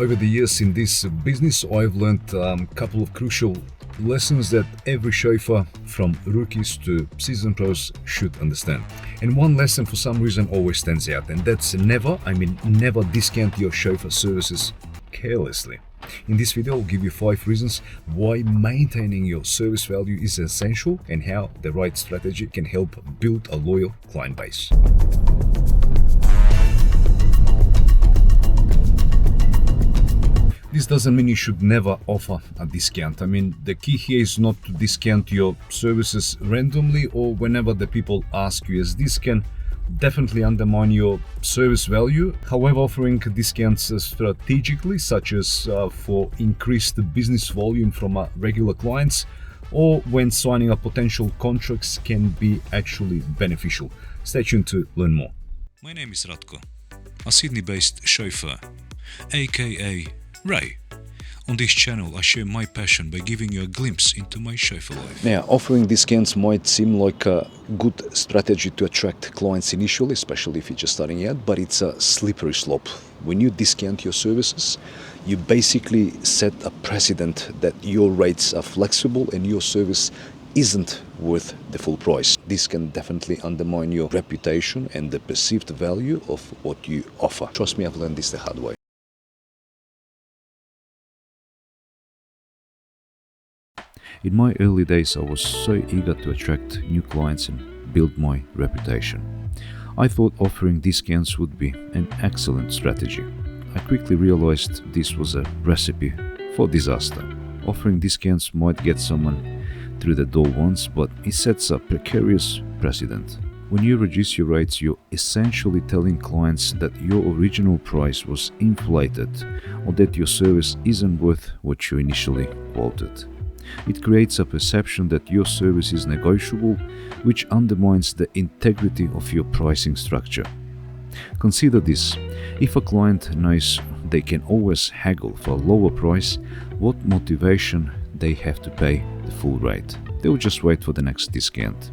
Over the years in this business, I've learned a couple of crucial lessons that every chauffeur, from rookies to seasoned pros, should understand. And one lesson for some reason always stands out, and that's never discount your chauffeur services carelessly. In this video, I'll give you 5 reasons why maintaining your service value is essential and how the right strategy can help build a loyal client base. This doesn't mean you should never offer a discount. The key here is not to discount your services randomly or whenever the people ask you, as this can definitely undermine your service value. However, offering discounts strategically, such as for increased business volume from regular clients or when signing up potential contracts, can be actually beneficial. Stay tuned to learn more. My name is Ratko, a Sydney-based chauffeur, aka Ray. On this channel, I share my passion by giving you a glimpse into my chauffeur life. Now, offering discounts might seem like a good strategy to attract clients initially, especially if you're just starting out, but it's a slippery slope. When you discount your services, you basically set a precedent that your rates are flexible and your service isn't worth the full price. This can definitely undermine your reputation and the perceived value of what you offer. Trust me, I've learned this the hard way. In my early days, I was so eager to attract new clients and build my reputation. I thought offering discounts would be an excellent strategy. I quickly realized this was a recipe for disaster. Offering discounts might get someone through the door once, but it sets a precarious precedent. When you reduce your rates, you're essentially telling clients that your original price was inflated or that your service isn't worth what you initially quoted. It creates a perception that your service is negotiable, which undermines the integrity of your pricing structure. Consider this: if a client knows they can always haggle for a lower price, what motivation they have to pay the full rate? They'll just wait for the next discount.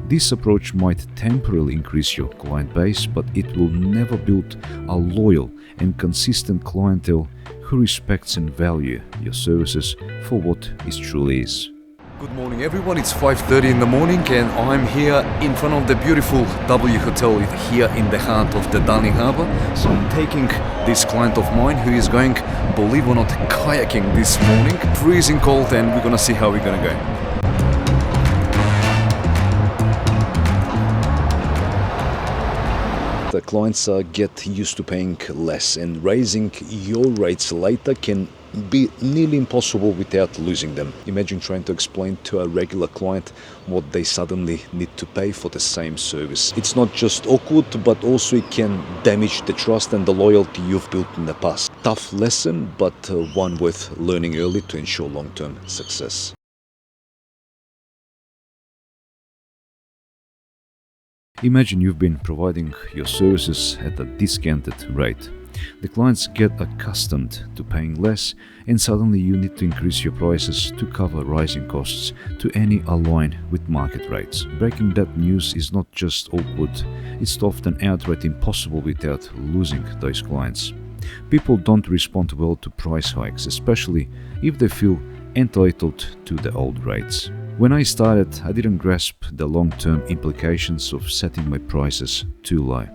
This approach might temporarily increase your client base, but it will never build a loyal and consistent clientele who respects and value your services for what it truly is. Good morning everyone, it's 5:30 in the morning and I'm here in front of the beautiful W Hotel here in the heart of the Darling Harbour. So I'm taking this client of mine who is going, believe it or not, kayaking this morning. Freezing cold, and we're gonna see how we're gonna go. The clients get used to paying less, and raising your rates later can be nearly impossible without losing them. Imagine trying to explain to a regular client what they suddenly need to pay for the same service. It's not just awkward, but also it can damage the trust and the loyalty you've built in the past. Tough lesson, but one worth learning early to ensure long-term success. Imagine you've been providing your services at a discounted rate. The clients get accustomed to paying less, and suddenly you need to increase your prices to cover rising costs to any align with market rates. Breaking that news is not just awkward, it's often outright impossible without losing those clients. People don't respond well to price hikes, especially if they feel entitled to the old rates. When I started, I didn't grasp the long-term implications of setting my prices too low.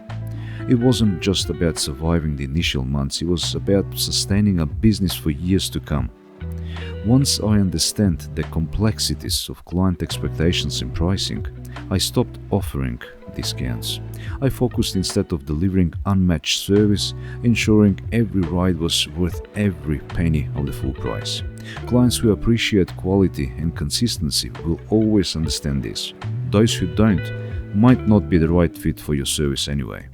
It wasn't just about surviving the initial months, it was about sustaining a business for years to come. Once I understand the complexities of client expectations and pricing, I stopped offering discounts. I focused instead of delivering unmatched service, ensuring every ride was worth every penny of the full price. Clients who appreciate quality and consistency will always understand this. Those who don't might not be the right fit for your service anyway.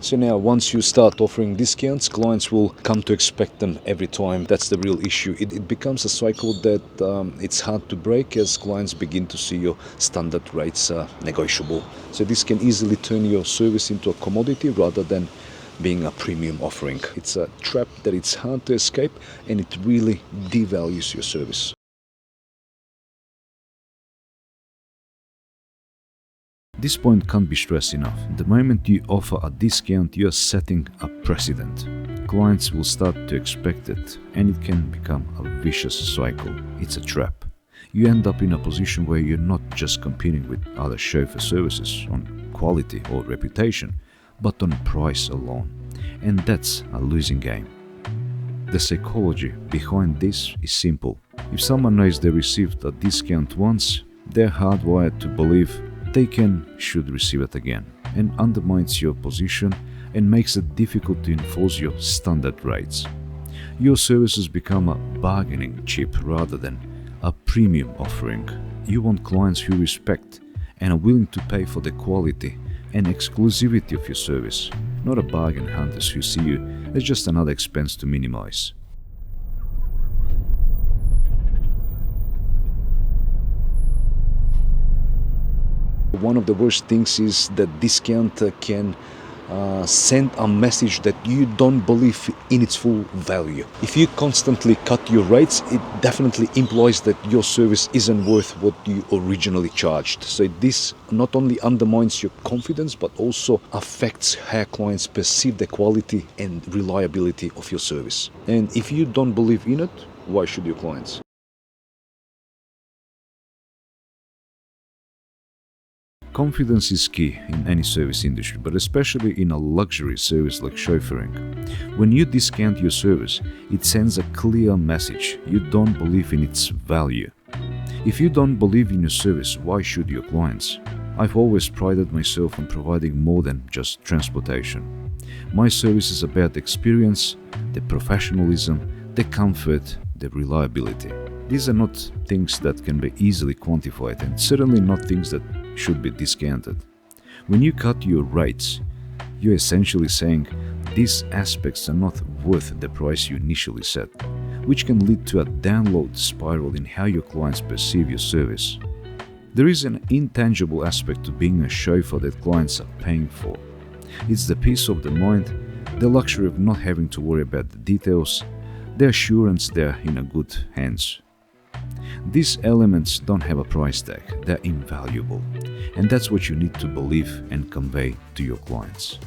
So now, once you start offering discounts, clients will come to expect them every time. That's the real issue. It becomes a cycle that it's hard to break as clients begin to see your standard rates negotiable. So this can easily turn your service into a commodity rather than being a premium offering. It's a trap that it's hard to escape, and it really devalues your service. This point can't be stressed enough. The moment you offer a discount, you are setting a precedent. Clients will start to expect it, and it can become a vicious cycle. It's a trap. You end up in a position where you're not just competing with other chauffeur services on quality or reputation, but on price alone. And that's a losing game. The psychology behind this is simple. If someone knows they received a discount once, they're hardwired to believe they should receive it again, and undermines your position and makes it difficult to enforce your standard rates. Your services become a bargaining chip rather than a premium offering. You want clients who respect and are willing to pay for the quality and exclusivity of your service, not a bargain hunters who see you as just another expense to minimize. One of the worst things is that discount can send a message that you don't believe in its full value. If you constantly cut your rates, it definitely implies that your service isn't worth what you originally charged. So this not only undermines your confidence, but also affects how clients perceive the quality and reliability of your service. And if you don't believe in it, why should your clients? Confidence is key in any service industry, but especially in a luxury service like chauffeuring. When you discount your service, it sends a clear message: you don't believe in its value. If you don't believe in your service, why should your clients? I've always prided myself on providing more than just transportation. My service is about the experience, the professionalism, the comfort, the reliability. These are not things that can be easily quantified, and certainly not things that should be discounted. When you cut your rates, you're essentially saying these aspects are not worth the price you initially set, which can lead to a downward spiral in how your clients perceive your service. There is an intangible aspect to being a chauffeur that clients are paying for. It's the peace of the mind, the luxury of not having to worry about the details, the assurance they're in a good hands. These elements don't have a price tag, they're invaluable, and that's what you need to believe and convey to your clients.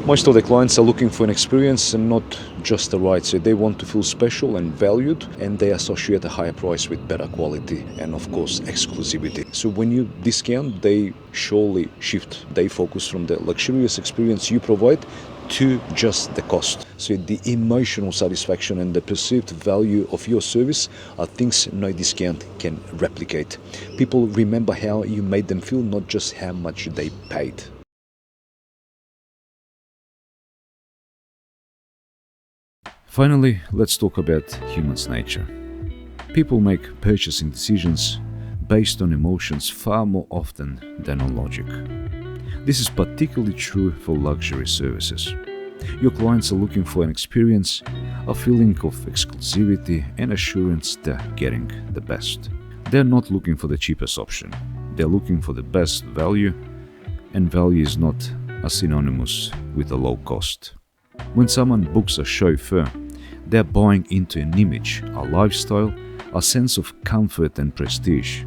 Most of the clients are looking for an experience and not just a ride. So they want to feel special and valued, and they associate a higher price with better quality and, of course, exclusivity. So when you discount, they surely shift. They focus from the luxurious experience you provide to just the cost. So the emotional satisfaction and the perceived value of your service are things no discount can replicate. People remember how you made them feel, not just how much they paid. Finally, let's talk about human's nature. People make purchasing decisions based on emotions far more often than on logic. This is particularly true for luxury services. Your clients are looking for an experience, a feeling of exclusivity and assurance they're getting the best. They're not looking for the cheapest option. They're looking for the best value, and value is not synonymous with a low cost. When someone books a chauffeur, they're buying into an image, a lifestyle, a sense of comfort and prestige.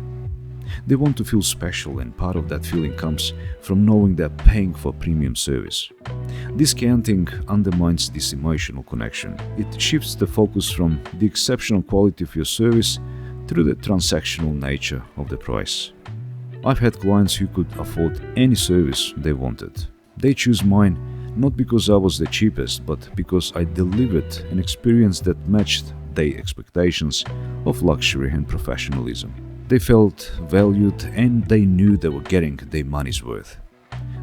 They want to feel special, and part of that feeling comes from knowing they're paying for premium service. Discounting undermines this emotional connection. It shifts the focus from the exceptional quality of your service to the transactional nature of the price. I've had clients who could afford any service they wanted. They choose mine not because I was the cheapest, but because I delivered an experience that matched their expectations of luxury and professionalism. They felt valued, and they knew they were getting their money's worth.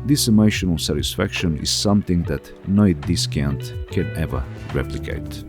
This emotional satisfaction is something that no discount can ever replicate.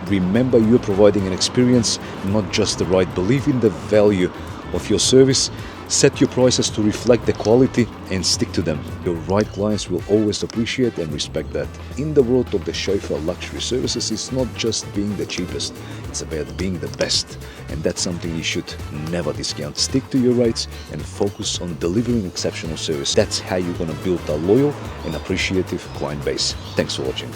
Remember, you're providing an experience, not just the ride. Believe in the value of your service Set your prices to reflect the quality and stick to them. Your right clients will always appreciate and respect that. In the world of the chauffeur luxury services, it's not just being the cheapest, it's about being the best. And that's something you should never discount. Stick to your rates and focus on delivering exceptional service. That's how you're going to build a loyal and appreciative client base. Thanks for watching.